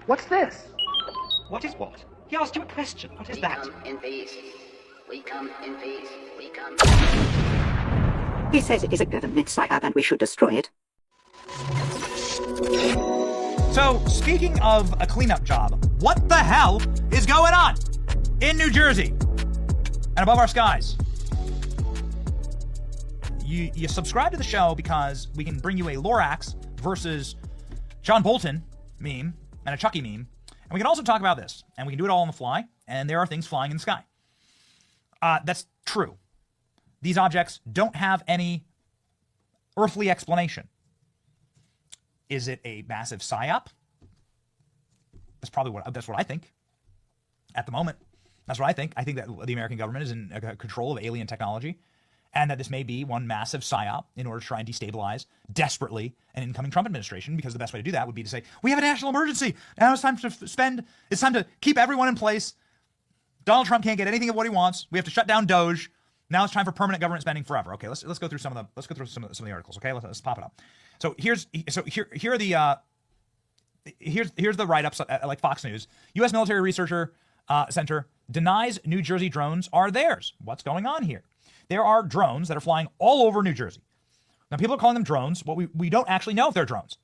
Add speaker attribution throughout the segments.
Speaker 1: What's this?
Speaker 2: What is what? He asked you a question. What is that?
Speaker 3: We come in peace. We come in peace. We come.
Speaker 4: He says it is a government psyop and we should destroy it.
Speaker 5: So, speaking of a cleanup job, what the hell is going on in New Jersey and above our skies? You subscribe to the show because we can bring you a Lorax versus John Bolton meme and a Chucky meme. And we can also talk about this. And we can do it all on the fly. And there are things flying in the sky. That's true. These objects don't have any earthly explanation. Is it a massive psyop? That's what I think. At the moment, that's what I think. I think that the American government is in control of alien technology, and that this may be one massive psyop in order to try and destabilize desperately an incoming Trump administration, because the best way to do that would be to say, we have a national emergency. Now it's time to keep everyone in place. Donald Trump can't get anything of what he wants. We have to shut down Doge. Now it's time for permanent government spending forever. Okay, let's go through some of the articles. Okay, let's pop it up. So here are the here's the write-ups like Fox News. U.S. Military Researcher Center denies New Jersey drones are theirs. What's going on here? There are drones that are flying all over New Jersey. Now people are calling them drones. What we don't actually know if they're drones.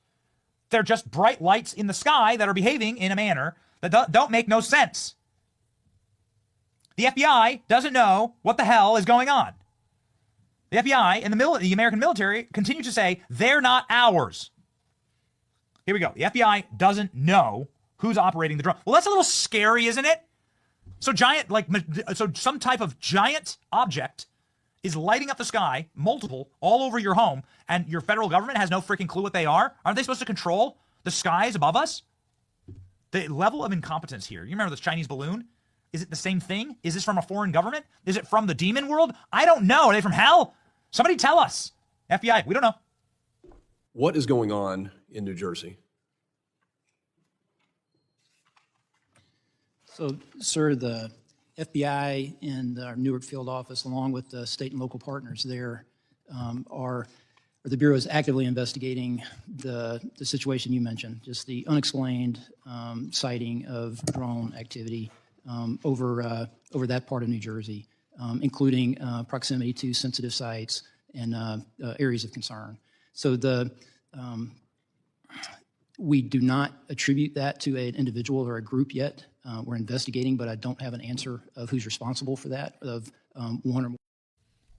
Speaker 5: They're just bright lights in the sky that are behaving in a manner that don't make no sense. The FBI doesn't know what the hell is going on. The FBI and the American military continue to say they're not ours. Here we go. The FBI doesn't know who's operating the drone. Well, that's a little scary, isn't it? So some type of giant object is lighting up the sky, multiple, all over your home, and your federal government has no freaking clue what they are? Aren't they supposed to control the skies above us? The level of incompetence here. You remember this Chinese balloon? Is it the same thing? Is this from a foreign government? Is it from the demon world? I don't know. Are they from hell? Somebody tell us. FBI, we don't know.
Speaker 6: What is going on in New Jersey?
Speaker 7: So, sir, the FBI and our Newark field office, along with the state and local partners there, the Bureau is actively investigating the situation you mentioned, just the unexplained sighting of drone activity over that part of New Jersey, including proximity to sensitive sites and areas of concern. So we do not attribute that to an individual or a group yet. We're investigating, but I don't have an answer of who's responsible for that, of one or more.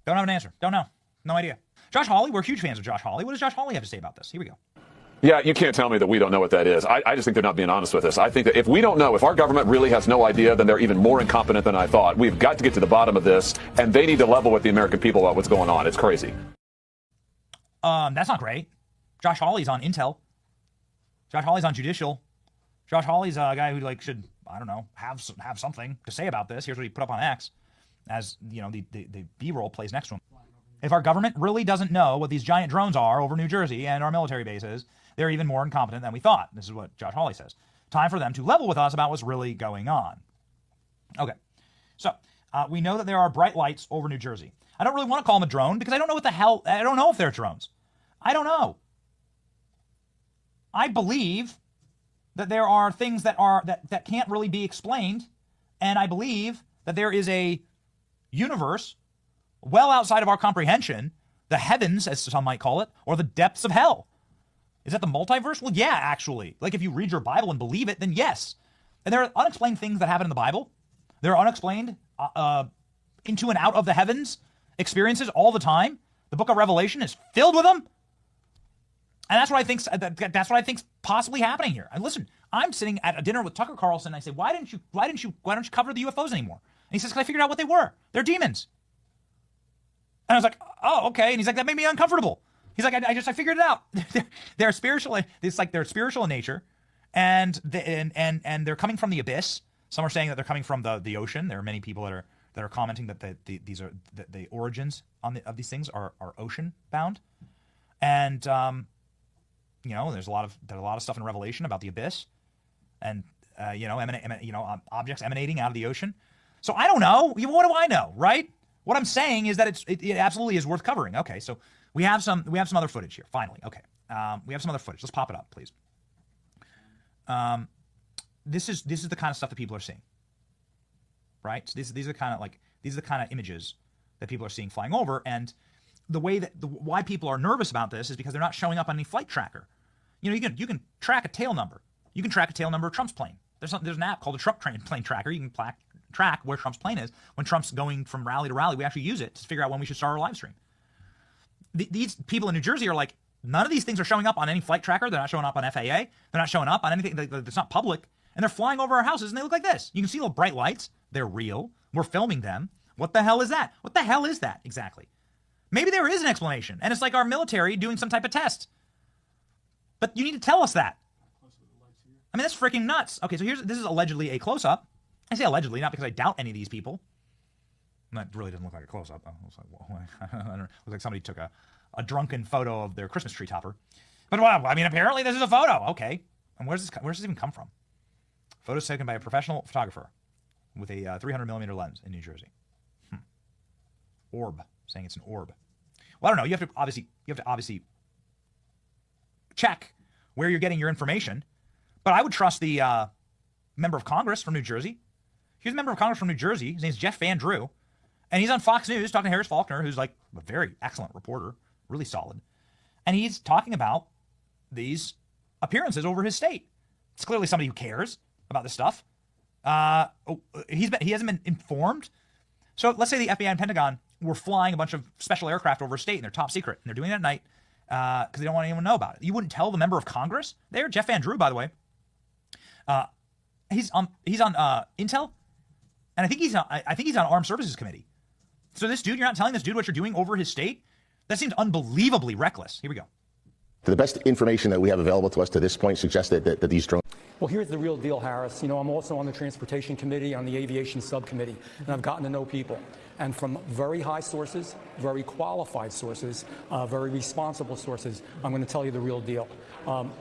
Speaker 5: Don't have an answer. Don't know. No idea. Josh Hawley, we're huge fans of Josh Hawley. What does Josh Hawley have to say about this? Here we go.
Speaker 8: Yeah, you can't tell me that we don't know what that is. I just think they're not being honest with us. I think that if we don't know, if our government really has no idea, then they're even more incompetent than I thought. We've got to get to the bottom of this, and they need to level with the American people about what's going on. It's crazy.
Speaker 5: That's not great. Josh Hawley's on Intel. Josh Hawley's on Judicial. Josh Hawley's a guy who should, I don't know, have something to say about this. Here's what he put up on X, as the B-roll plays next to him. If our government really doesn't know what these giant drones are over New Jersey and our military bases, they're even more incompetent than we thought. This is what Josh Hawley says. Time for them to level with us about what's really going on. Okay, so we know that there are bright lights over New Jersey. I don't really want to call them a drone because I don't know what the hell, I don't know if they're drones. I don't know. I believe that there are things that can't really be explained, and I believe that there is a universe well outside of our comprehension, the heavens, as some might call it, or the depths of hell. Is that the multiverse? Well, yeah, actually. If you read your Bible and believe it, then yes. And there are unexplained things that happen in the Bible. There are unexplained into and out of the heavens experiences all the time. The book of Revelation is filled with them. And that's what I think's possibly happening here. And listen, I'm sitting at a dinner with Tucker Carlson, and I say, why don't you cover the UFOs anymore? And he says, because I figured out what they were. They're demons. And I was like, oh, okay. And he's like, that made me uncomfortable. He's like, I figured it out. They're spiritual. It's like they're spiritual in nature, and they're coming from the abyss. Some are saying that they're coming from the ocean. There are many people that are commenting that the origins of these things are ocean bound, and there's a lot of stuff in Revelation about the abyss, and objects emanating out of the ocean. So I don't know. What do I know, right? What I'm saying is that it absolutely is worth covering. Okay, so we have some other footage here. Finally, okay, we have some other footage. Let's pop it up, please. this is the kind of stuff that people are seeing, right? So these are the kind of images that people are seeing flying over, and the way that why people are nervous about this is because they're not showing up on any flight tracker. You know, you can track a tail number. You can track a tail number of Trump's plane. There's an app called a Trump plane tracker. You can track where Trump's plane is when Trump's going from rally to rally. We actually use it to figure out when we should start our live stream. These people in New Jersey are like, none of these things are showing up on any flight tracker. They're not showing up on FAA. They're not showing up on anything that's not public. And they're flying over our houses and they look like this. You can see little bright lights. They're real. We're filming them. What the hell is that? What the hell is that exactly? Maybe there is an explanation, and it's like our military doing some type of test. But you need to tell us that. I mean, that's freaking nuts. Okay, so this is allegedly a close-up. I say allegedly, not because I doubt any of these people. That really doesn't look like a close-up. It looks like, well, I don't know. It looks like somebody took a drunken photo of their Christmas tree topper. But well, I mean, apparently this is a photo. Okay, and where's this even come from? Photos taken by a professional photographer with a 300 millimeter lens in New Jersey. Orb, saying it's an orb. Well, I don't know. You have to obviously check where you're getting your information. But I would trust the member of Congress from New Jersey. Here's a member of Congress from New Jersey. His name's Jeff Van Drew. And he's on Fox News talking to Harris Faulkner, who's like a very excellent reporter, really solid. And he's talking about these appearances over his state. It's clearly somebody who cares about this stuff. He hasn't been informed. So let's say the FBI and Pentagon were flying a bunch of special aircraft over a state and they're top secret. And they're doing it at night because they don't want anyone to know about it. You wouldn't tell the member of Congress there, Jeff Van Drew, by the way. He's on Intel, and I think he's on Armed Services Committee. So this dude, you're not telling this dude what you're doing over his state? That seems unbelievably reckless. Here we go.
Speaker 1: The best information that we have available to us to this point suggests that these drones.
Speaker 9: Well, here's the real deal, Harris. You know, I'm also on the Transportation Committee, on the Aviation Subcommittee, and I've gotten to know people. And from very high sources, very qualified sources, very responsible sources, I'm going to tell you the real deal.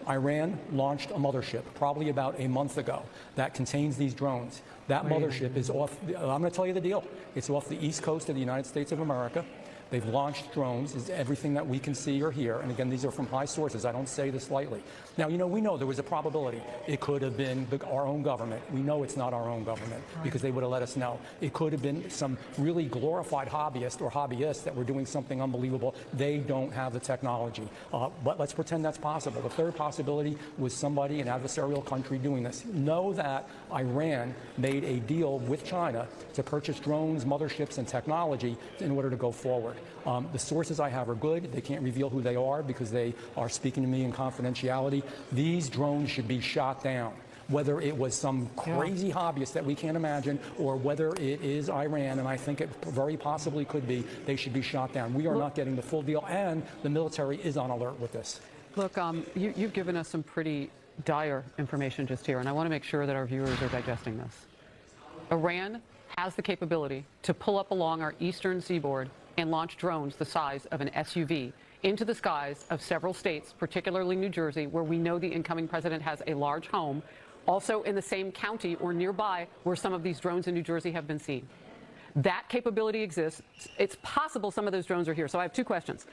Speaker 9: Iran launched a mothership probably about a month ago that contains these drones. That mothership is off, I'm going to tell you the deal. It's off the east coast of the United States of America. They've launched drones, is everything that we can see or hear. And again, these are from high sources. I don't say this lightly. Now, you know, we know there was a probability. It could have been our own government. We know it's not our own government because they would have let us know. It could have been some really glorified hobbyist or hobbyists that were doing something unbelievable. They don't have the technology. But let's pretend that's possible. The third possibility was somebody, an adversarial country, doing this. Know that Iran made a deal with China to purchase drones, motherships, and technology in order to go forward. The sources I have are good. They can't reveal who they are because they are speaking to me in confidentiality. These drones should be shot down. Whether it was some crazy hobbyist that we can't imagine or whether it is Iran, and I think it very possibly could be, they should be shot down. We are not getting the full deal, and the military is on alert with this.
Speaker 10: Look, you've given us some pretty dire information just here, and I want to make sure that our viewers are digesting this. Iran has the capability to pull up along our eastern seaboard and launch drones the size of an SUV into the skies of several states, particularly New Jersey, where we know the incoming president has a large home, also in the same county or nearby where some of these drones in New Jersey have been seen. That capability exists. It's possible some of those drones are here. So I have two questions.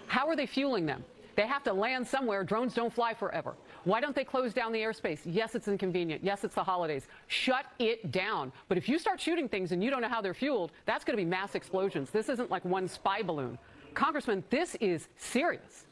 Speaker 10: How are they fueling them? They have to land somewhere. Drones don't fly forever. Why don't they close down the airspace? Yes, it's inconvenient. Yes, it's the holidays. Shut it down. But if you start shooting things and you don't know how they're fueled, that's going to be mass explosions. This isn't like one spy balloon. Congressman, this is serious.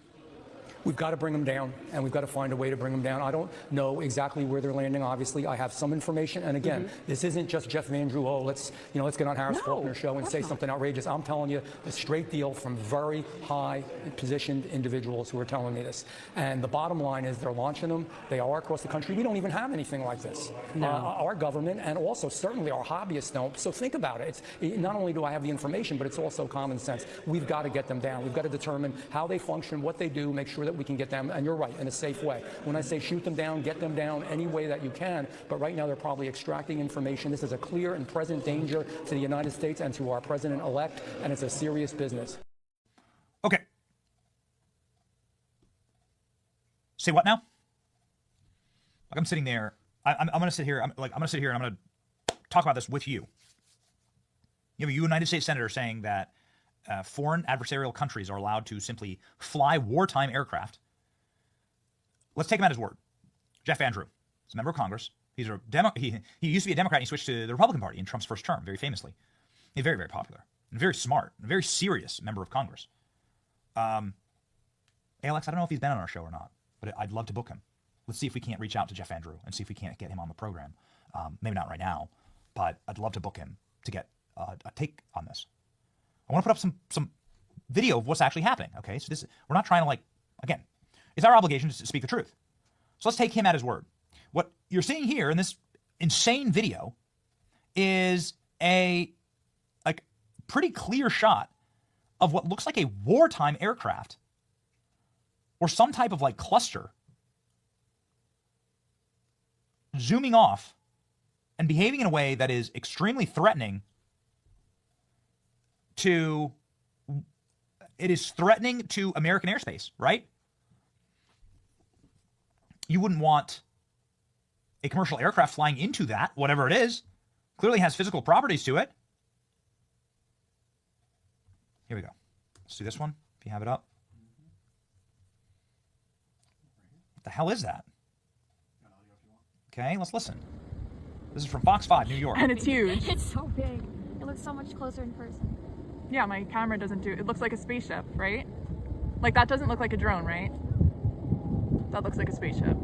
Speaker 9: We've got to bring them down, and we've got to find a way to bring them down. I don't know exactly where they're landing. Obviously, I have some information. And again, this isn't just Jeff Van Drew. Oh, let's get on Harris Faulkner's show and say something outrageous. I'm telling you a straight deal from very high positioned individuals who are telling me this. And the bottom line is they're launching them. They are across the country. We don't even have anything like this. Our government and also certainly our hobbyists don't. So think about it. Not only do I have the information, but it's also common sense. We've got to get them down. We've got to determine how they function, what they do, make sure that we can get them, and you're right, in a safe way. When I say shoot them down, get them down any way that you can, but right now they're probably extracting information. This is a clear and present danger to the United States and to our president-elect, and it's a serious business.
Speaker 5: Okay. Say what now? Like I'm sitting there. I'm going to sit here. I'm going to sit here and I'm going to talk about this with you. You have a United States senator saying that foreign adversarial countries are allowed to simply fly wartime aircraft. Let's take him at his word. Jeff Van Drew. He's a member of Congress. He used to be a Democrat and he switched to the Republican Party in Trump's first term, very famously. He's very, very popular and very smart, a very serious member of Congress. Alex, I don't know if he's been on our show or not, but I'd love to book him. Let's see if we can't reach out to Jeff Andrew and see if we can't get him on the program. Maybe not right now, but I'd love to book him to get a take on this. I want to put up some video of what's actually happening. Okay, so we're not trying to again, it's our obligation to speak the truth. So let's take him at his word. What you're seeing here in this insane video is a pretty clear shot of what looks like a wartime aircraft or some type of cluster zooming off and behaving in a way that is extremely threatening to American airspace, right? You wouldn't want a commercial aircraft flying into that, whatever it is. Clearly has physical properties to it. Here we go. Let's do this one, if you have it up. What the hell is that? Okay, let's listen. This is from Fox 5, New York.
Speaker 11: And it's huge.
Speaker 12: It's so big. It looks so much closer in person.
Speaker 11: Yeah, my camera doesn't do it. It looks like a spaceship, right? Like, that doesn't look like a drone, right? That looks like a spaceship.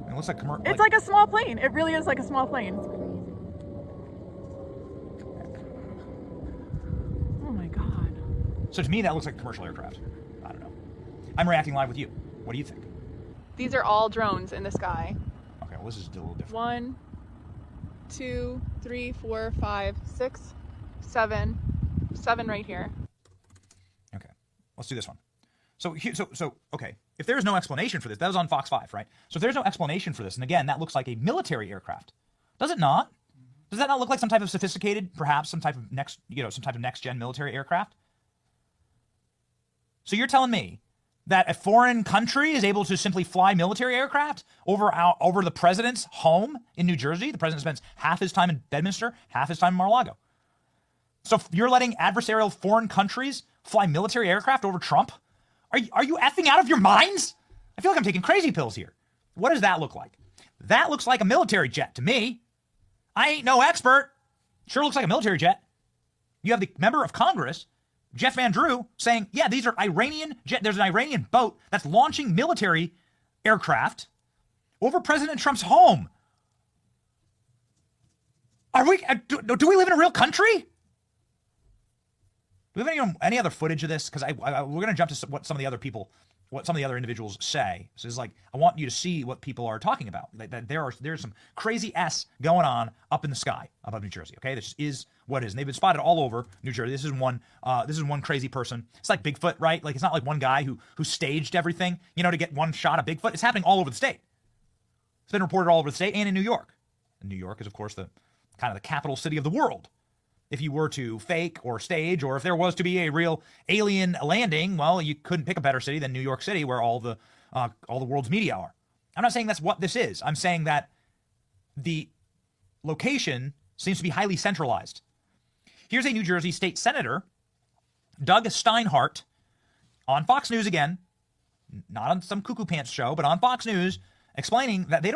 Speaker 5: It looks like
Speaker 11: it's like a small plane. It really is like a small plane. Oh my God.
Speaker 5: So to me, that looks like a commercial aircraft. I don't know. I'm reacting live with you. What do you think?
Speaker 11: These are all drones in the sky.
Speaker 5: Okay, well, this is a little different.
Speaker 11: 1, 2, 3, 4, 5, 6, 7. 7 right here.
Speaker 5: Okay, let's do this one. So okay, if there's no explanation for this, that was on Fox 5, right? So if there's no explanation for this, and again, that looks like a military aircraft, does it not? Does that not look like some type of sophisticated, perhaps some type of next gen military aircraft? So you're telling me that a foreign country is able to simply fly military aircraft over the president's home in New Jersey? The president spends half his time in Bedminster, half his time in Mar-a-Lago. So you're letting adversarial foreign countries fly military aircraft over Trump? Are you effing out of your minds? I feel like I'm taking crazy pills here. What does that look like? That looks like a military jet to me. I ain't no expert. Sure looks like a military jet. You have the member of Congress, Jeff Andrew, saying, yeah, these are Iranian jet. There's an Iranian boat that's launching military aircraft over President Trump's home. Are we? Do we live in a real country? Do we have any other footage of this? Because we're going to jump to what some of the other individuals say. So it's I want you to see what people are talking about. That there's some crazy S going on up in the sky above New Jersey. Okay, this is what it is. And they've been spotted all over New Jersey. This is one crazy person. It's like Bigfoot, right? It's not like one guy who staged everything, to get one shot of Bigfoot. It's happening all over the state. It's been reported all over the state and in New York. And New York is, of course, the kind of the capital city of the world. If you were to fake or stage, or if there was to be a real alien landing, well, you couldn't pick a better city than New York City, where all the world's media are. I'm not saying that's what this is. I'm saying that the location seems to be highly centralized. Here's a New Jersey state senator, Doug Steinhardt, on Fox News again, not on some cuckoo pants show, but on Fox News, explaining that they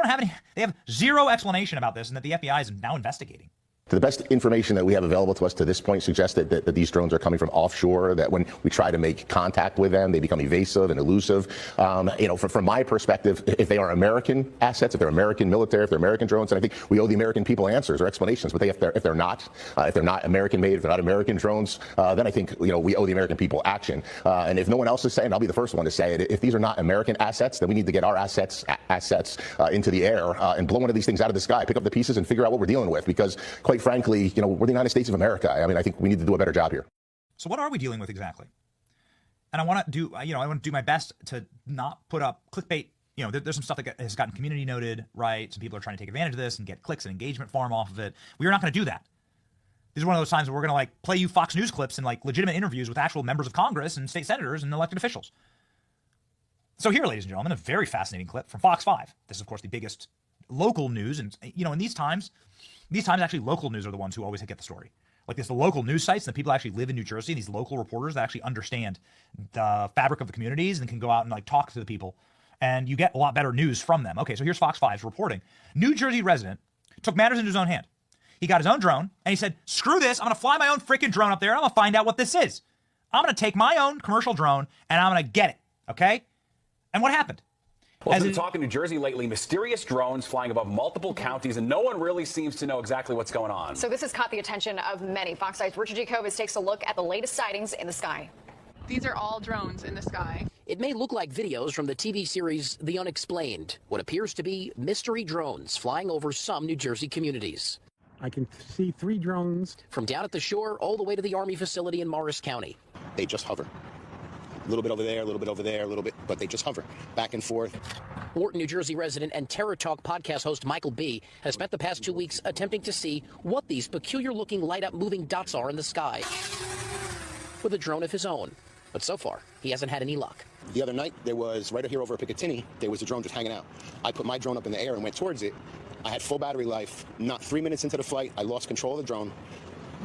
Speaker 5: have zero explanation about this and that the FBI is now investigating.
Speaker 1: The best information that we have available to us to this point suggests that these drones are coming from offshore, that when we try to make contact with them, they become evasive and elusive. From my perspective, if they are American assets, if they're American military, if they're American drones, then I think we owe the American people answers or explanations. But if they're not American made, if they're not American drones, then I think we owe the American people action. And if no one else is saying, I'll be the first one to say it. If these are not American assets, then we need to get our assets into the air and blow one of these things out of the sky, pick up the pieces, and figure out what we're dealing with. Because quite frankly, we're the United States of America. I think we need to do a better job here.
Speaker 5: So what are we dealing with exactly? And I want to do my best to not put up clickbait. There's some stuff that has gotten community noted, right? Some people are trying to take advantage of this and get clicks and engagement farm off of it. We are not going to do that. This is one of those times where we're going to play you Fox News clips and legitimate interviews with actual members of Congress and state senators and elected officials. So here, ladies and gentlemen, a very fascinating clip from Fox 5. This is, of course, the biggest local news. And, in these times actually local news are the ones who always get the story. It's the local news sites and the people who actually live in New Jersey, these local reporters that actually understand the fabric of the communities and can go out and talk to the people and you get a lot better news from them. Okay, so here's Fox 5's reporting. New Jersey resident took matters into his own hand. He got his own drone, and he said, screw this, I'm going to fly my own freaking drone up there, and I'm going to find out what this is. I'm going to take my own commercial drone, and I'm going to get it, okay? And what happened?
Speaker 13: Well, as talk in New Jersey lately, mysterious drones flying above multiple counties, and no one really seems to know exactly what's going on.
Speaker 14: So this has caught the attention of many. Fox 5's Richard Jacobs takes a look at the latest sightings in the sky.
Speaker 11: These are all drones in the sky.
Speaker 15: It may look like videos from the TV series The Unexplained, what appears to be mystery drones flying over some New Jersey communities.
Speaker 16: I can see 3 drones.
Speaker 15: From down at the shore all the way to the Army facility in Morris County.
Speaker 1: They just hover. A little bit over there, a little bit over there, a little bit, but they just hover back and forth.
Speaker 15: Wharton, New Jersey resident and Terror Talk podcast host Michael B. has spent the past 2 weeks attempting to see what these peculiar-looking light-up moving dots are in the sky with a drone of his own. But so far, he hasn't had any luck.
Speaker 1: The other night, there was, right here over at Picatinny, there was a drone just hanging out. I put my drone up in the air and went towards it. I had full battery life. Not 3 minutes into the flight, I lost control of the drone.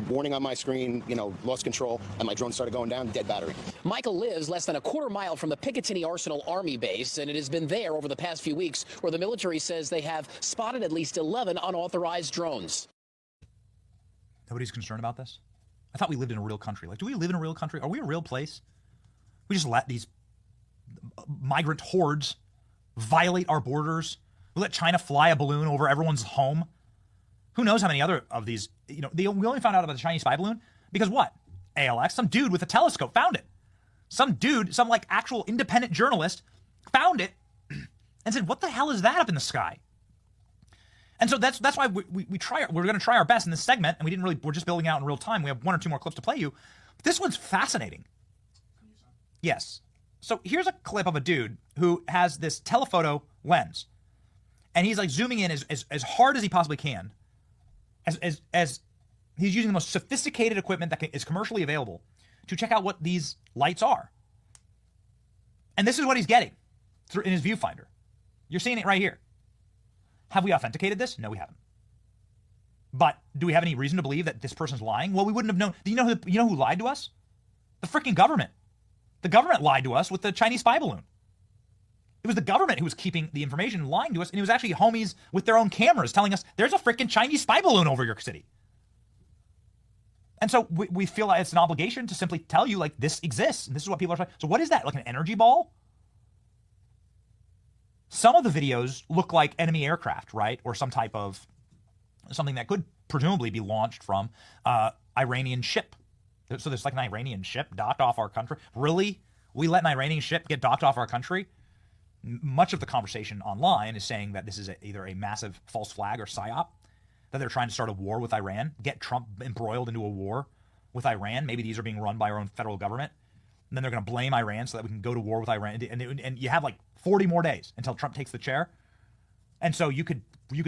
Speaker 1: Warning on my screen, lost control, and my drone started going down, dead battery.
Speaker 15: Michael lives less than a quarter mile from the Picatinny Arsenal Army base, and it has been there over the past few weeks where the military says they have spotted at least 11 unauthorized drones.
Speaker 5: Nobody's concerned about this? I thought we lived in a real country. Like, do we live in a real country? Are we a real place? We just let these migrant hordes violate our borders. We let China fly a balloon over everyone's home. Who knows how many other of these, we only found out about the Chinese spy balloon because what? ALX, some dude with a telescope found it. Some dude, some like actual independent journalist found it and said, what the hell is that up in the sky? And so that's why we're going to try our best in this segment, and we're just building out in real time. We have 1 or 2 more clips to play you. But this one's fascinating. Yes. So here's a clip of a dude who has this telephoto lens, and he's like zooming in as hard as he possibly can, as he's using the most sophisticated equipment that is commercially available to check out what these lights are. And this is what he's getting in his viewfinder. You're seeing it right here. Have we authenticated this? No, we haven't. But do we have any reason to believe that this person's lying? Well, we wouldn't have known. Do you know who lied to us? The freaking government. The government lied to us with the Chinese spy balloon. It was the government who was keeping the information and lying to us, and it was actually homies with their own cameras telling us there's a freaking Chinese spy balloon over your city. And so we feel like it's an obligation to simply tell you, like, this exists, and this is what people are saying. So what is that, like an energy ball? Some of the videos look like enemy aircraft, right? Or some type of something that could presumably be launched from Iranian ship. So there's like an Iranian ship docked off our country. Really? We let an Iranian ship get docked off our country? Much of the conversation online is saying that this is either a massive false flag or psyop, that they're trying to start a war with Iran, get Trump embroiled into a war with Iran. Maybe these are being run by our own federal government. And then they're going to blame Iran so that we can go to war with Iran. And you have like 40 more days until Trump takes the chair. And so you could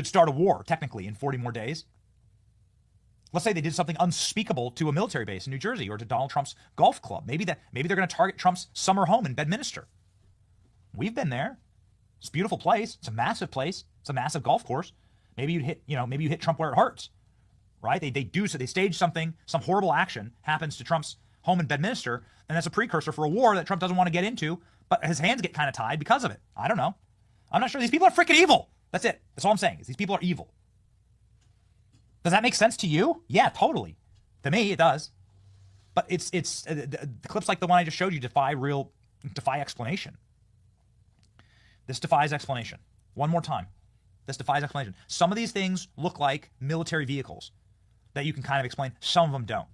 Speaker 5: start a war technically in 40 more days. Let's say they did something unspeakable to a military base in New Jersey or to Donald Trump's golf club. Maybe they're going to target Trump's summer home in Bedminster. We've been there. It's a beautiful place. It's a massive place. It's a massive golf course. Maybe you hit Trump where it hurts, right? They stage something, some horrible action happens to Trump's home in Bedminster, and that's a precursor for a war that Trump doesn't want to get into, but his hands get kind of tied because of it. I don't know. I'm not sure. These people are freaking evil. That's it. That's all I'm saying is these people are evil. Does that make sense to you? Yeah, totally. To me, it does. But it's the clips like the one I just showed you defy explanation. This defies explanation. One more time. This defies explanation. Some of these things look like military vehicles that you can kind of explain. Some of them don't.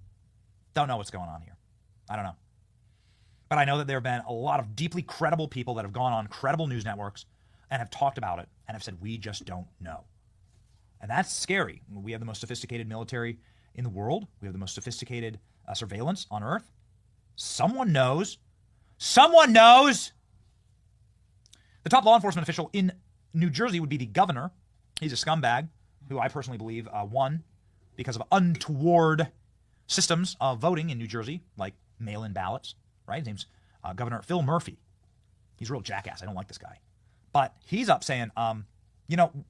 Speaker 5: Don't know what's going on here. I don't know. But I know that there have been a lot of deeply credible people that have gone on credible news networks and have talked about it and have said, we just don't know. And that's scary. We have the most sophisticated military in the world. We have the most sophisticated surveillance on Earth. Someone knows. Someone knows. The top law enforcement official in New Jersey would be the governor. He's a scumbag who I personally believe won because of untoward systems of voting in New Jersey, like mail-in ballots, right? His name's Governor Phil Murphy. He's a real jackass. I don't like this guy. But he's up saying,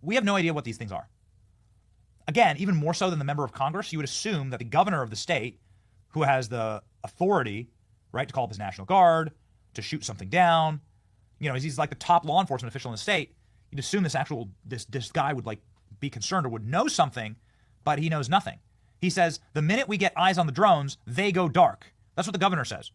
Speaker 5: we have no idea what these things are. Again, even more so than the member of Congress, you would assume that the governor of the state, who has the authority, right, to call up his National Guard, to shoot something down, you know, he's like the top law enforcement official in the state. You'd assume this guy would like be concerned or would know something, but he knows nothing. He says, the minute we get eyes on the drones, they go dark. That's what the governor says.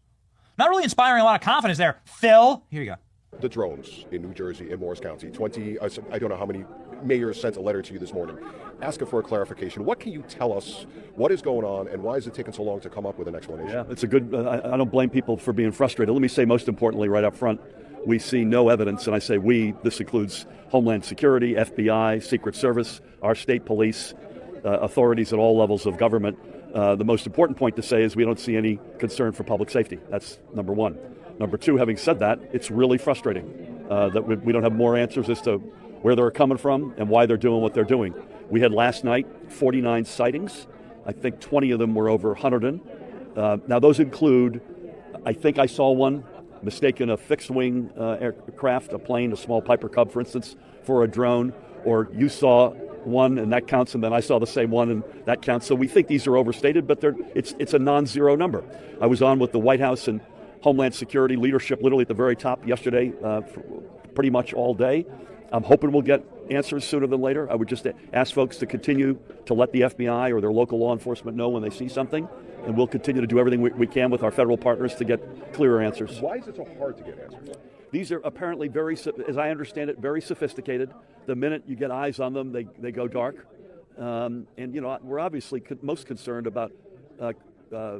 Speaker 5: Not really inspiring a lot of confidence there. Phil, here you go.
Speaker 17: The drones in New Jersey, in Morris County, I don't know how many mayors sent a letter to you this morning asking for a clarification. What can you tell us? What is going on, and why is it taking so long to come up with an explanation?
Speaker 18: Yeah, it's a good, I don't blame people for being frustrated. Let me say, most importantly, right up front, we see no evidence, and I say we, this includes Homeland Security, FBI, Secret Service, our state police, authorities at all levels of government. The most important point to say is we don't see any concern for public safety. That's number one. Number two, having said that, it's really frustrating that we don't have more answers as to where they're coming from and why they're doing what they're doing. We had last night 49 sightings. I think 20 of them were over 100. Now those include, I think I saw one, mistaken a fixed-wing aircraft, a plane, a small Piper Cub, for instance, for a drone, or you saw one and that counts, and then I saw the same one and that counts. So we think these are overstated, but it's a non-zero number. I was on with the White House and Homeland Security leadership literally at the very top yesterday, pretty much all day. I'm hoping we'll get answers sooner than later. I would just ask folks to continue to let the FBI or their local law enforcement know when they see something, and we'll continue to do everything we can with our federal partners to get clearer answers.
Speaker 17: Why is it so hard to get answers?
Speaker 18: These are apparently as I understand it, very sophisticated. The minute you get eyes on them, they go dark. And, you know, we're obviously most concerned about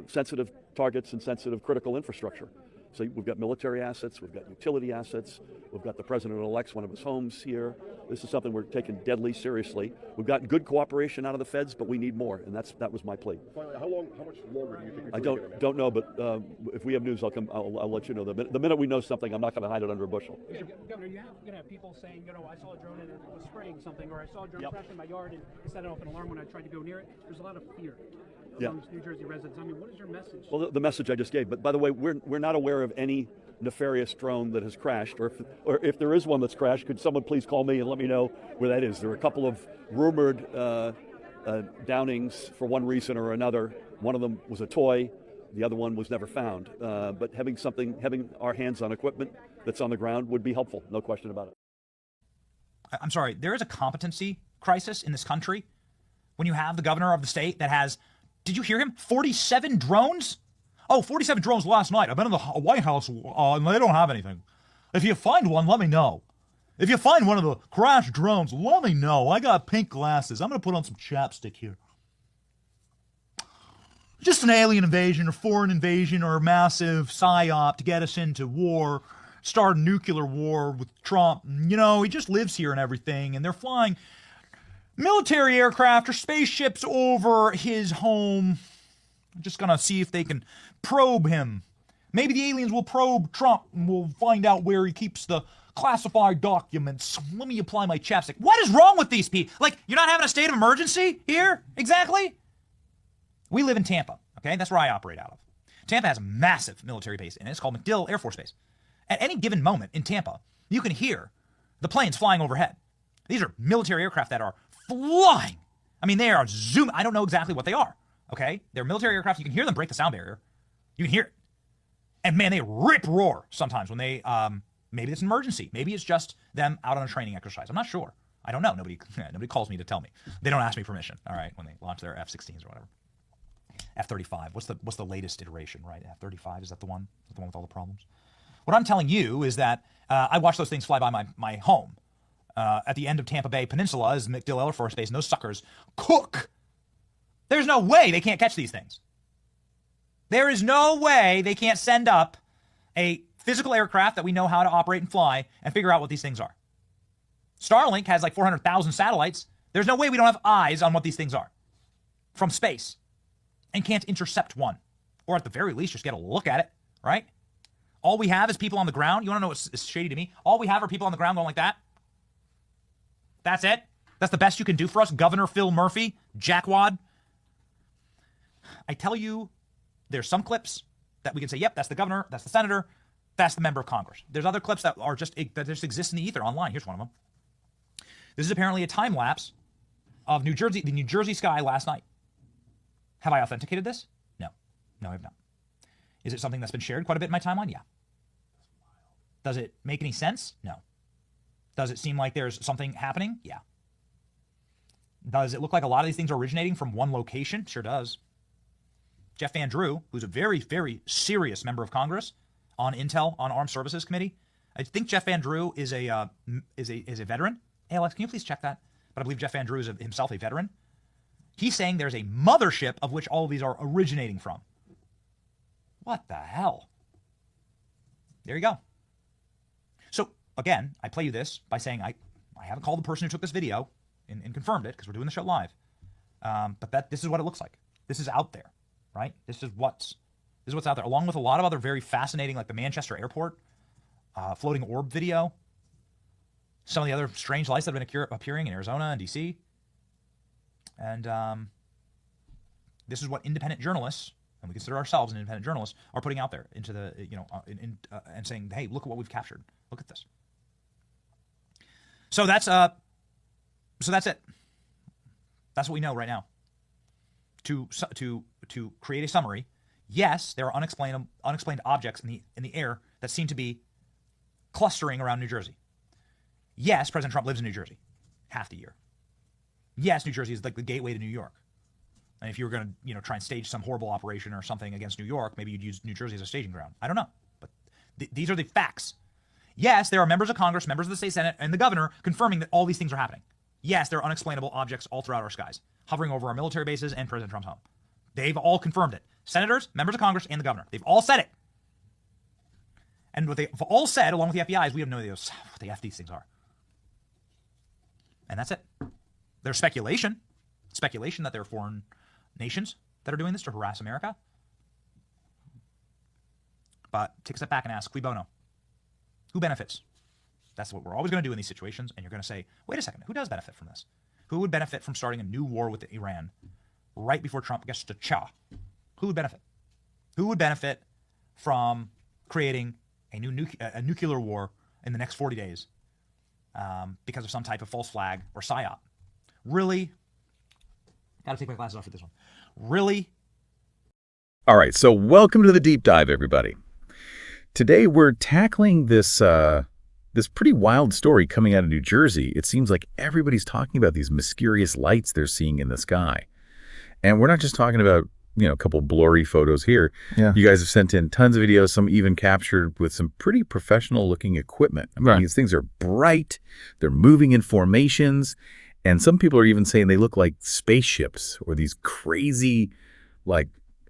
Speaker 18: sensitive targets and sensitive critical infrastructure. So we've got military assets, we've got utility assets, we've got the president-elect's one of his homes here. This is something we're taking deadly seriously. We've got good cooperation out of the feds, but we need more, and that was my plea.
Speaker 17: Finally, how much longer do you think?
Speaker 18: I don't know, but if we have news, I'll let you know. The minute we know something, I'm not going to hide it under a bushel.
Speaker 16: Governor, you're going to have people saying, you know, I saw a drone and it was spraying something, or I saw a drone crash in my yard and it set off an alarm when I tried to go near it. There's a lot of fear amongst New Jersey residents. I mean, what is your message?
Speaker 18: Well, the message I just gave. But by the way, we're not aware of any nefarious drone that has crashed, or if there is one that's crashed, could someone please call me and let me know where that is? There are a couple of rumored downings for one reason or another. One of them was a toy. The other one was never found. But having our hands on equipment that's on the ground would be helpful. No question about it.
Speaker 5: I'm sorry. There is a competency crisis in this country when you have the governor of the state that has, did you hear him? 47 drones? Oh, 47 drones last night. I've been in the White House and they don't have anything. If you find one, let me know. If you find one of the crashed drones, let me know. I got pink glasses. I'm going to put on some chapstick here. Just an alien invasion or foreign invasion or a massive psyop to get us into war, start a nuclear war with Trump. You know, he just lives here and everything, and they're flying military aircraft or spaceships over his home. I'm just going to see if they can probe him. Maybe the aliens will probe Trump and we'll find out where he keeps the classified documents. Let me apply my chapstick. What is wrong with these people? Like, you're not having a state of emergency here? Exactly? We live in Tampa, okay? That's where I operate out of. Tampa has a massive military base, and it's called MacDill Air Force Base. At any given moment in Tampa, you can hear the planes flying overhead. These are military aircraft that are flying. I mean, they are zooming. I don't know exactly what they are, okay? They're military aircraft. You can hear them break the sound barrier. You can hear it. And man, they rip roar sometimes when they, maybe it's an emergency. Maybe it's just them out on a training exercise. I'm not sure. I don't know. Nobody calls me to tell me. They don't ask me permission, all right, when they launch their F-16s or whatever. F-35. What's the latest iteration, right? F-35, is that the one? Is that the one with all the problems? What I'm telling you is that I watch those things fly by my home. At the end of Tampa Bay Peninsula is MacDill Air Force Base, and those suckers cook. There's no way they can't catch these things. There is no way they can't send up a physical aircraft that we know how to operate and fly and figure out what these things are. Starlink has like 400,000 satellites. There's no way we don't have eyes on what these things are from space and can't intercept one. Or at the very least, just get a look at it, right? All we have is people on the ground. You want to know what's shady to me? All we have are people on the ground going like that. That's it? That's the best you can do for us, Governor Phil Murphy, jackwad? I tell you, there's some clips that we can say, yep, that's the governor, that's the senator, that's the member of Congress. There's other clips that just exist in the ether online. Here's one of them. This is apparently a time lapse of the New Jersey sky last night. Have I authenticated this? No, I have not. Is it something that's been shared quite a bit in my timeline? Yeah. Does it make any sense? No. Does it seem like there's something happening? Yeah. Does it look like a lot of these things are originating from one location? Sure does. Jeff Van Drew, who's a very, very serious member of Congress on Intel, on Armed Services Committee. I think Jeff Van Drew is a veteran. Hey, Alex, can you please check that? But I believe Jeff Van Drew is himself a veteran. He's saying there's a mothership of which all of these are originating from. What the hell? There you go. So, again, I play you this by saying I haven't called the person who took this video and confirmed it because we're doing the show live. But this is what it looks like. This is out there, right? This is what's out there, along with a lot of other very fascinating, like the Manchester Airport floating orb video. Some of the other strange lights that have been appearing in Arizona and D.C. And this is what independent journalists, and we consider ourselves an independent journalist, are putting out there into the, and saying, hey, look at what we've captured. Look at this. So that's it. That's what we know right now. To create a summary, yes, there are unexplained objects in the air that seem to be clustering around New Jersey. Yes, President Trump lives in New Jersey half the year. Yes, New Jersey is like the gateway to New York. And if you were going to, try and stage some horrible operation or something against New York, maybe you'd use New Jersey as a staging ground. I don't know. But these are the facts. Yes, there are members of Congress, members of the state Senate, and the governor confirming that all these things are happening. Yes, there are unexplainable objects all throughout our skies, hovering over our military bases and President Trump's home. They've all confirmed it. Senators, members of Congress, and the governor. They've all said it. And what they've all said, along with the FBI, is we have no idea what the F these things are. And that's it. There's speculation that there are foreign nations that are doing this to harass America. But take a step back and ask, cui bono? Who benefits? That's what we're always going to do in these situations. And you're going to say, wait a second, who does benefit from this? Who would benefit from starting a new war with Iran right before Trump gets to cha? Who would benefit? Who would benefit from creating a nuclear war in the next 40 days because of some type of false flag or psyop? Really? Got to take my glasses off for this one. Really?
Speaker 19: All right, so welcome to the deep dive, everybody. Today we're tackling this pretty wild story coming out of New Jersey. It seems like everybody's talking about these mysterious lights they're seeing in the sky. And we're not just talking about, a couple blurry photos here. Yeah. You guys have sent in tons of videos, some even captured with some pretty professional looking equipment. I mean, these things are bright, they're moving in formations, and some people are even saying they look like spaceships or these crazy, like,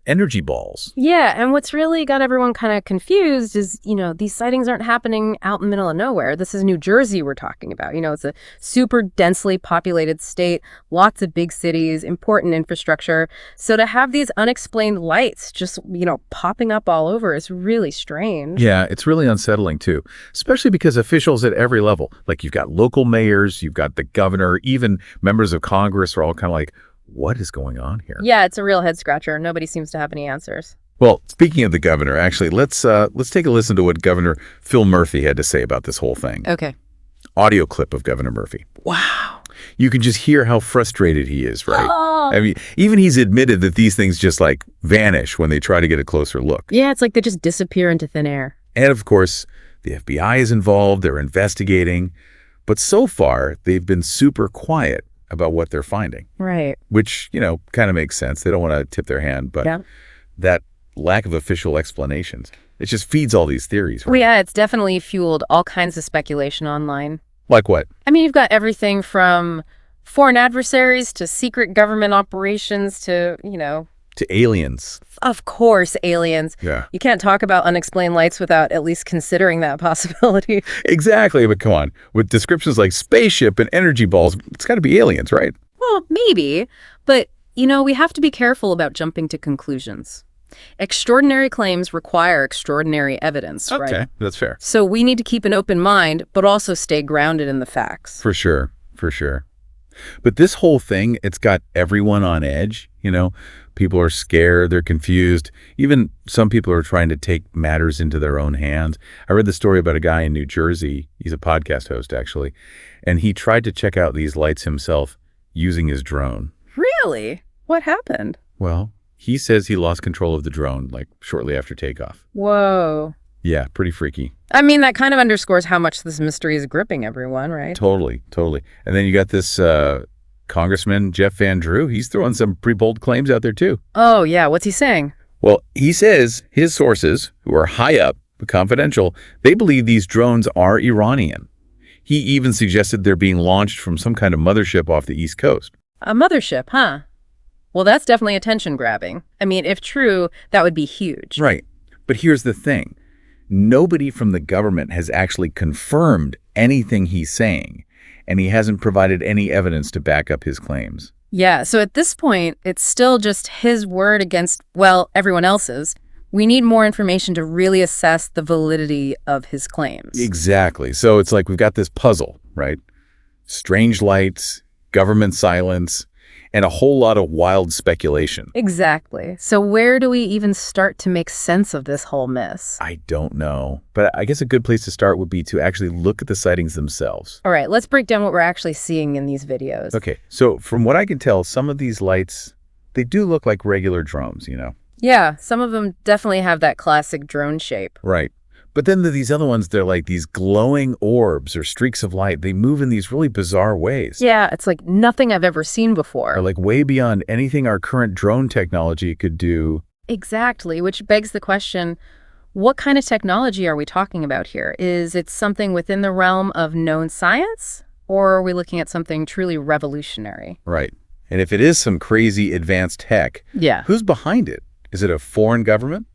Speaker 19: energy balls.
Speaker 20: Yeah, and what's really got everyone kind of confused is, these sightings aren't happening out in the middle of nowhere. This is New Jersey we're talking about. It's a super densely populated state, lots of big cities, important infrastructure. So to have these unexplained lights just, popping up all over is really strange.
Speaker 19: Yeah, it's really unsettling too, especially because officials at every level, like you've got local mayors, you've got the governor, even members of Congress are all kind of like, what is going on here?
Speaker 20: Yeah, it's a real head scratcher. Nobody seems to have any answers.
Speaker 19: Well, speaking of the governor, actually, let's take a listen to what Governor Phil Murphy had to say about this whole thing.
Speaker 20: Okay.
Speaker 19: Audio clip of Governor Murphy. Wow. You can just hear how frustrated he is, right?
Speaker 20: Oh.
Speaker 19: I mean, even he's admitted that these things just like vanish when they try to get a closer look.
Speaker 20: Yeah, it's like they just disappear into thin air.
Speaker 19: And of course, the FBI is involved. They're investigating. But so far, they've been super quiet about what they're finding.
Speaker 20: Right.
Speaker 19: Which, kind of makes sense. They don't want to tip their hand, but that lack of official explanations, it just feeds all these theories. Right?
Speaker 20: Well, yeah, it's definitely fueled all kinds of speculation online.
Speaker 19: Like what?
Speaker 20: I mean, you've got everything from foreign adversaries to secret government operations to,
Speaker 19: to aliens.
Speaker 20: Of course, aliens.
Speaker 19: Yeah.
Speaker 20: You can't talk about unexplained lights without at least considering that possibility.
Speaker 19: Exactly, but come on. With descriptions like spaceship and energy balls, it's got to be aliens, right?
Speaker 20: Well, maybe. But, we have to be careful about jumping to conclusions. Extraordinary claims require extraordinary evidence, right?
Speaker 19: Okay, that's fair.
Speaker 20: So we need to keep an open mind, but also stay grounded in the facts.
Speaker 19: For sure, for sure. But this whole thing, it's got everyone on edge, People are scared, they're confused. Even some people are trying to take matters into their own hands. I read the story about a guy in New Jersey. He's a podcast host, actually. And he tried to check out these lights himself using his drone.
Speaker 20: Really? What happened?
Speaker 19: Well, he says he lost control of the drone, like, shortly after takeoff.
Speaker 20: Whoa.
Speaker 19: Yeah, pretty freaky.
Speaker 20: I mean, that kind of underscores how much this mystery is gripping everyone, right?
Speaker 19: Totally. And then you got this Congressman Jeff Van Drew. He's throwing some pretty bold claims out there too.
Speaker 20: Oh, yeah. What's he saying?
Speaker 19: Well, he says his sources, who are high up but confidential, they believe these drones are Iranian. He even suggested they're being launched from some kind of mothership off the East Coast.
Speaker 20: A mothership, huh? Well, that's definitely attention grabbing. I mean, if true, that would be huge.
Speaker 19: Right. But here's the thing. Nobody from the government has actually confirmed anything he's saying, and he hasn't provided any evidence to back up his claims.
Speaker 20: Yeah, so at this point, it's still just his word against, well, everyone else's. We need more information to really assess the validity of his claims.
Speaker 19: Exactly. So it's like we've got this puzzle, right? Strange lights, government silence, and a whole lot of wild speculation.
Speaker 20: Exactly. So where do we even start to make sense of this whole mess?
Speaker 19: I don't know. But I guess a good place to start would be to actually look at the sightings themselves.
Speaker 20: All right, let's break down what we're actually seeing in these videos.
Speaker 19: Okay, so from what I can tell, some of these lights, they do look like regular drones, you know?
Speaker 20: Yeah, some of them definitely have that classic drone shape.
Speaker 19: Right. But then these other ones, they're like these glowing orbs or streaks of light. They move in these really bizarre ways.
Speaker 20: Yeah, it's like nothing I've ever seen before.
Speaker 19: Or like way beyond anything our current drone technology could do.
Speaker 20: Exactly, which begs the question, what kind of technology are we talking about here? Is it something within the realm of known science? Or are we looking at something truly revolutionary?
Speaker 19: Right. And if it is some crazy advanced tech,
Speaker 20: yeah,
Speaker 19: who's behind it? Is it a foreign government?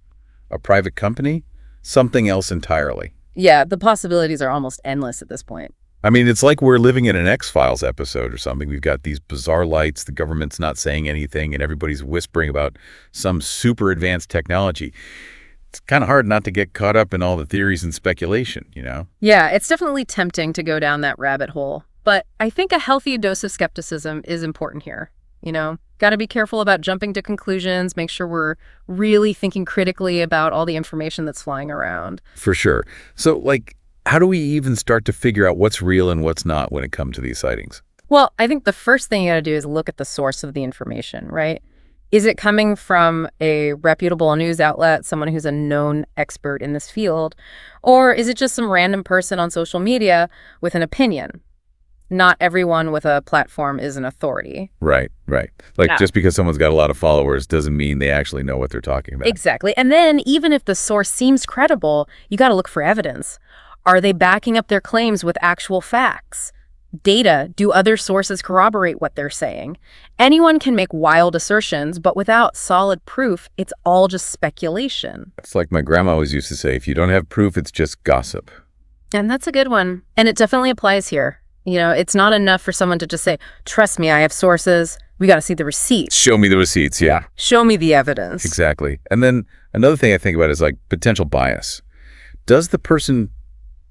Speaker 19: A private company? Something else entirely?
Speaker 20: Yeah, the possibilities are almost endless at this point.
Speaker 19: I mean, it's like we're living in an X-Files episode or something. We've got these bizarre lights, the government's not saying anything, and everybody's whispering about some super advanced technology. It's kind of hard not to get caught up in all the theories and speculation, you know?
Speaker 20: Yeah, it's definitely tempting to go down that rabbit hole. But I think a healthy dose of skepticism is important here. You know, got to be careful about jumping to conclusions, make sure we're really thinking critically about all the information that's flying around.
Speaker 19: For sure. So, like, how do we even start to figure out what's real and what's not when it comes to these sightings?
Speaker 20: Well, I think the first thing you got to do is look at the source of the information, right? Is it coming from a reputable news outlet, someone who's a known expert in this field, or is it just some random person on social media with an opinion? Not everyone with a platform is an authority.
Speaker 19: Right. Like, just because someone's got a lot of followers doesn't mean they actually know what they're talking about.
Speaker 20: Exactly. And then even if the source seems credible, you got to look for evidence. Are they backing up their claims with actual facts? Data? Do other sources corroborate what they're saying? Anyone can make wild assertions, but without solid proof, it's all just speculation.
Speaker 19: It's like my grandma always used to say, if you don't have proof, it's just gossip.
Speaker 20: And that's a good one. And it definitely applies here. You know, it's not enough for someone to just say, trust me, I have sources. We got to see the receipts.
Speaker 19: Show me the receipts, yeah.
Speaker 20: Show me the evidence.
Speaker 19: Exactly. And then another thing I think about is like potential bias. Does the person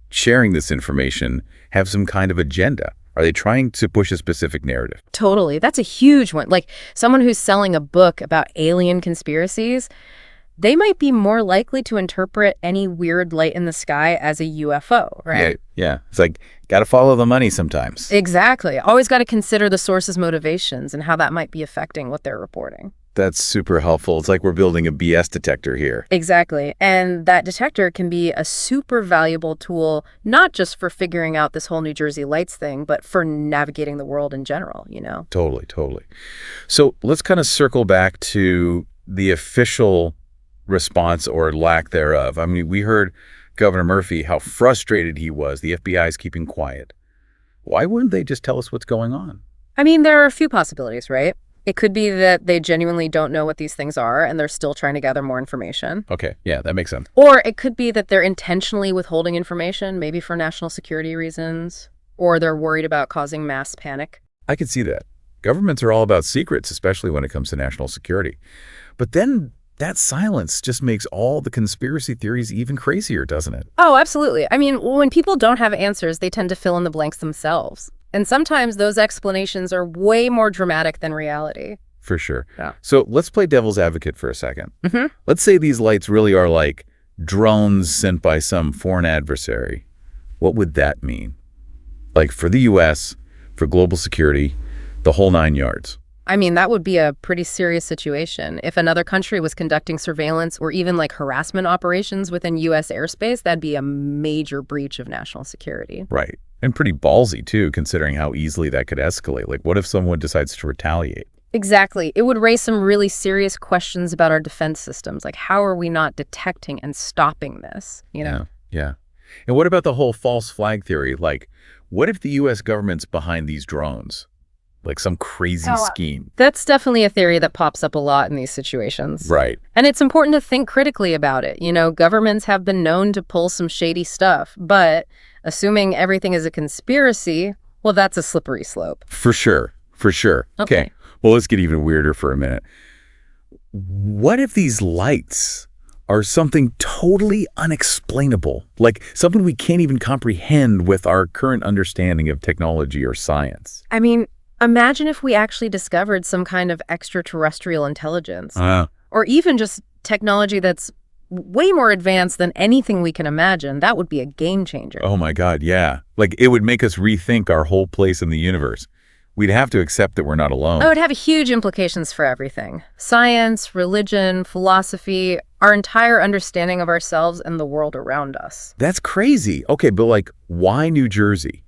Speaker 19: sharing this information have some kind of agenda? Are they trying to push a specific narrative?
Speaker 20: Totally. That's a huge one. Like someone who's selling a book about alien conspiracies, they might be more likely to interpret any weird light in the sky as a UFO, right?
Speaker 19: Yeah. It's like, got to follow the money sometimes.
Speaker 20: Exactly. Always got to consider the source's motivations and how that might be affecting what they're reporting.
Speaker 19: That's super helpful. It's like we're building a BS detector here.
Speaker 20: Exactly. And that detector can be a super valuable tool, not just for figuring out this whole New Jersey lights thing, but for navigating the world in general, you know?
Speaker 19: Totally. So let's kind of circle back to the official response or lack thereof. I mean, we heard Governor Murphy, how frustrated he was. The FBI is keeping quiet. Why wouldn't they just tell us what's going on?
Speaker 20: I mean, there are a few possibilities, right? It could be that they genuinely don't know what these things are and they're still trying to gather more information.
Speaker 19: Okay, yeah, that makes sense.
Speaker 20: Or it could be that they're intentionally withholding information, maybe for national security reasons, or they're worried about causing mass panic.
Speaker 19: I could see that. Governments are all about secrets, especially when it comes to national security. But then that silence just makes all the conspiracy theories even crazier, doesn't it?
Speaker 20: Oh, absolutely. I mean, when people don't have answers, they tend to fill in the blanks themselves. And sometimes those explanations are way more dramatic than reality.
Speaker 19: For sure.
Speaker 20: Yeah.
Speaker 19: So let's play devil's advocate for a second. Let's say these lights really are like drones sent by some foreign adversary. What would that mean? Like for the U.S., for global security, the whole 9 yards.
Speaker 20: I mean, that would be a pretty serious situation. If another country was conducting surveillance or even like harassment operations within U.S. airspace, that'd be a major breach of national security.
Speaker 19: Right. And pretty ballsy, too, considering how easily that could escalate. Like, what if someone decides to retaliate?
Speaker 20: Exactly. It would raise some really serious questions about our defense systems. Like, how are we not detecting and stopping this, you know?
Speaker 19: Yeah. And what about the whole false flag theory? Like, what if the U.S. government's behind these drones? Like some crazy scheme.
Speaker 20: That's definitely a theory that pops up a lot in these situations.
Speaker 19: Right.
Speaker 20: And it's important to think critically about it. You know, governments have been known to pull some shady stuff, but assuming everything is a conspiracy, well, that's a slippery slope.
Speaker 19: For sure. For sure. Okay. Well, let's get even weirder for a minute. What if these lights are something totally unexplainable? Like something we can't even comprehend with our current understanding of technology or science?
Speaker 20: I mean, imagine if we actually discovered some kind of extraterrestrial intelligence. Or even just technology that's way more advanced than anything we can imagine. That would be a game changer.
Speaker 19: Oh my God, yeah. Like it would make us rethink our whole place in the universe. We'd have to accept that we're not alone.
Speaker 20: It would have huge implications for everything. Science, religion, philosophy, our entire understanding of ourselves and the world around us.
Speaker 19: That's crazy. Okay, but like, why New Jersey?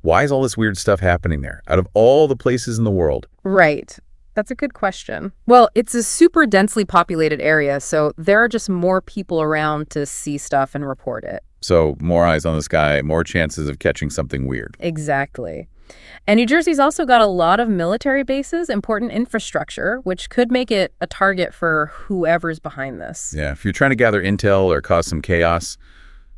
Speaker 19: Why is all this weird stuff happening there out of all the places in the world?
Speaker 20: Right. That's a good question. Well, it's a super densely populated area, so there are just more people around to see stuff and report it.
Speaker 19: So more eyes on the sky, more chances of catching something weird.
Speaker 20: Exactly. And New Jersey's also got a lot of military bases, important infrastructure, which could make it a target for whoever's behind this.
Speaker 19: Yeah, if you're trying to gather intel or cause some chaos,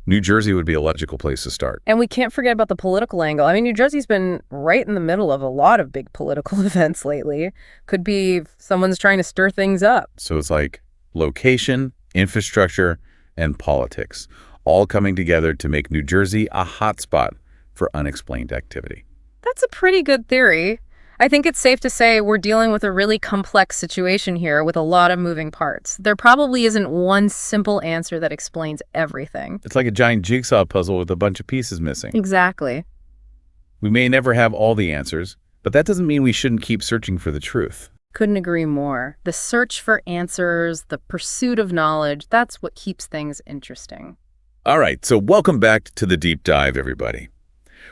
Speaker 19: New Jersey would be a logical place to start.
Speaker 20: And we can't forget about the political angle. I mean, New Jersey's been right in the middle of a lot of big political events lately. Could be someone's trying to stir things up.
Speaker 19: So it's like location, infrastructure, and politics, all coming together to make New Jersey a hotspot for unexplained activity.
Speaker 20: That's a pretty good theory. I think it's safe to say we're dealing with a really complex situation here with a lot of moving parts. There probably isn't one simple answer that explains everything.
Speaker 19: It's like a giant jigsaw puzzle with a bunch of pieces missing.
Speaker 20: Exactly.
Speaker 19: We may never have all the answers, but that doesn't mean we shouldn't keep searching for the truth.
Speaker 20: Couldn't agree more. The search for answers, the pursuit of knowledge, that's what keeps things interesting.
Speaker 19: All right, so welcome back to the Deep Dive, everybody.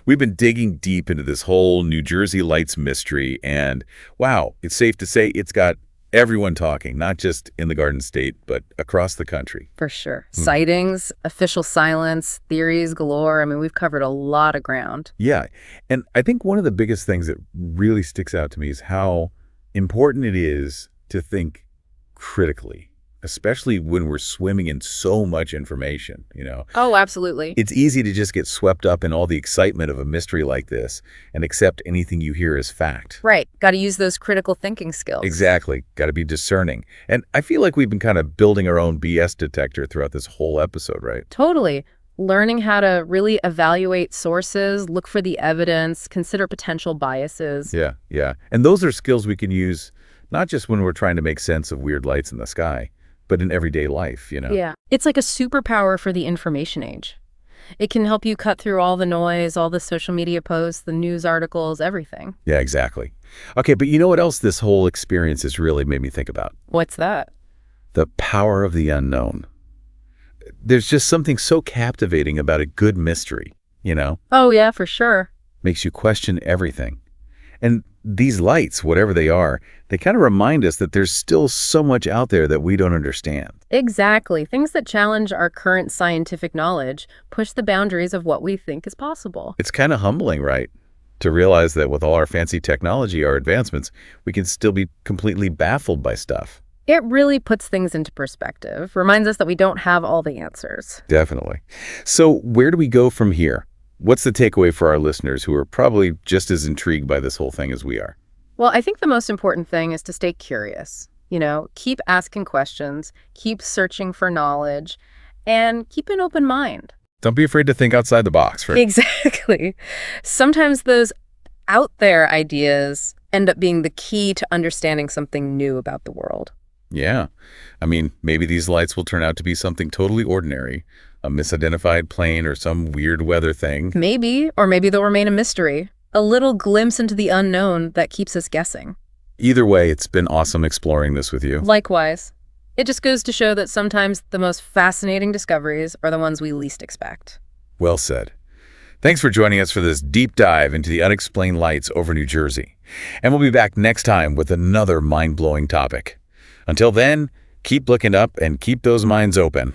Speaker 19: We've been digging deep into this whole New Jersey Lights mystery, and wow, it's safe to say it's got everyone talking, not just in the Garden State, but across the country.
Speaker 20: For sure. Sightings, official silence, theories galore. I mean, we've covered a lot of ground.
Speaker 19: Yeah, and I think one of the biggest things that really sticks out to me is how important it is to think critically, especially when we're swimming in so much information, you know.
Speaker 20: Oh, absolutely.
Speaker 19: It's easy to just get swept up in all the excitement of a mystery like this and accept anything you hear as fact.
Speaker 20: Right. Got to use those critical thinking skills.
Speaker 19: Exactly. Got to be discerning. And I feel like we've been kind of building our own BS detector throughout this whole episode, right?
Speaker 20: Totally. Learning how to really evaluate sources, look for the evidence, consider potential biases.
Speaker 19: Yeah. And those are skills we can use not just when we're trying to make sense of weird lights in the sky, but in everyday life, you know?
Speaker 20: Yeah. It's like a superpower for the information age. It can help you cut through all the noise, all the social media posts, the news articles, everything.
Speaker 19: Yeah, exactly. Okay, but you know what else this whole experience has really made me think about?
Speaker 20: What's that?
Speaker 19: The power of the unknown. There's just something so captivating about a good mystery, you know?
Speaker 20: Oh, yeah, for sure.
Speaker 19: Makes you question everything. And these lights, whatever they are, they kind of remind us that there's still so much out there that we don't understand.
Speaker 20: Exactly. Things that challenge our current scientific knowledge, push the boundaries of what we think is possible.
Speaker 19: It's kind of humbling, right? To realize that with all our fancy technology, our advancements, we can still be completely baffled by stuff.
Speaker 20: It really puts things into perspective, reminds us that we don't have all the answers.
Speaker 19: Definitely. So where do we go from here? What's the takeaway for our listeners who are probably just as intrigued by this whole thing as we are?
Speaker 20: Well, I think the most important thing is to stay curious. You know, keep asking questions, keep searching for knowledge, and keep an open mind.
Speaker 19: Don't be afraid to think outside the box, right?
Speaker 20: Exactly. Sometimes those out there ideas end up being the key to understanding something new about the world.
Speaker 19: Yeah. I mean, maybe these lights will turn out to be something totally ordinary, a misidentified plane or some weird weather thing.
Speaker 20: Maybe, or maybe they'll remain a mystery. A little glimpse into the unknown that keeps us guessing.
Speaker 19: Either way, it's been awesome exploring this with you.
Speaker 20: Likewise. It just goes to show that sometimes the most fascinating discoveries are the ones we least expect.
Speaker 19: Well said. Thanks for joining us for this deep dive into the unexplained lights over New Jersey. And we'll be back next time with another mind-blowing topic. Until then, keep looking up and keep those minds open.